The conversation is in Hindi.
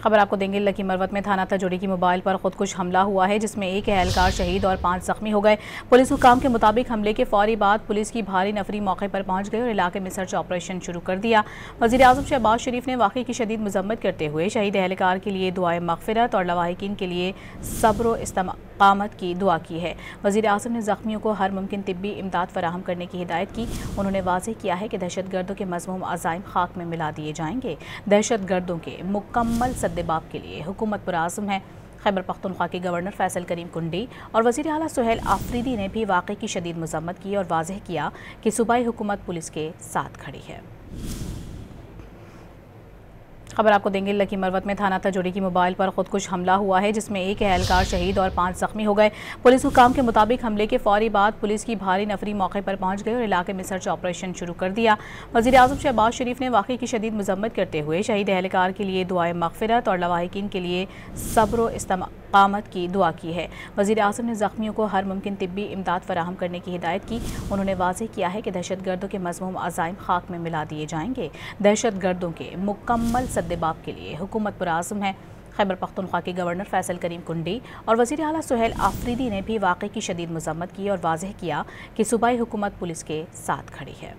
खबर आपको देंगे। लकी मरवत में थाना तजोड़ी की मोबाइल पर खुदकुश हमला हुआ है, जिसमें एक एहलकार शहीद और 5 जख्मी हो गए। पुलिस हुकाम के मुताबिक हमले के फौरी बाद पुलिस की भारी नफरी मौके पर पहुंच गई और इलाके में सर्च ऑपरेशन शुरू कर दिया। वज़ीर आज़म शहबाज शरीफ ने वाक़े की शदीद मजम्मत करते हुए शहीद एहलकार के लिए दुआए मग़फ़िरत और लवाहिकीन के लिए सब्र व इस्तिक़ामत की दुआ की है। वज़ीर आज़म ने ज़ख्मियों को हर मुमकिन तिब्बी इमदाद फराहम करने की हिदायत की। उन्होंने वाज़ेह किया है कि दहशतगर्दों के मज़मूम अज़ाइम खाक में मिला दिए जाएंगे। दहशतगर्दों के मुकम्मल सद्देबाब के लिए हुकूमत पुरआज़म है। खैबर पख्तूनख्वा के गवर्नर फैसल करीम कुंडी और वज़ीर आला सुहेल आफरीदी ने भी वाक़े की शदीद मजम्मत की और वाज़ेह किया कि सूबाई हुकूमत पुलिस के साथ खड़ी है। खबर आपको देंगे। लकी मरवत में थाना तजोड़ी की मोबाइल पर खुदकुश हमला हुआ है, जिसमें एक एहलकार शहीद और 5 जख्मी हो गए। पुलिस हुकाम के मुताबिक हमले के फौरी बाद पुलिस की भारी नफरी मौके पर पहुंच गई और इलाके में सर्च ऑपरेशन शुरू कर दिया। वज़ीर आज़म शहबाज शरीफ ने वाक़े की शदीद मजम्मत करते हुए शहीद एहलकार के लिए दुआए मग़फ़िरत और लवाहिकीन के लिए सब्र व इस्तिक़ामत की दुआ की है। वज़ीर आज़म ने ज़ख्मियों को हर मुमकिन तिब्बी इमदाद फराहम करने की हिदायत की। उन्होंने वाज़ेह किया है कि दहशतगर्दों के मज़मूम अज़ाइम खाक में मिला दिए जाएंगे। दहशतगर्दों के मुकम्मल सद्देबाब के लिए हुकूमत पुरआज़म है। खैबर पख्तूनख्वा के गवर्नर फैसल करीम कुंडी और वज़ीर आला सुहेल आफरीदी ने भी वाक़े की शदीद मजम्मत की और वाज़ेह किया कि सूबाई हुकूमत पुलिस के साथ खड़ी है।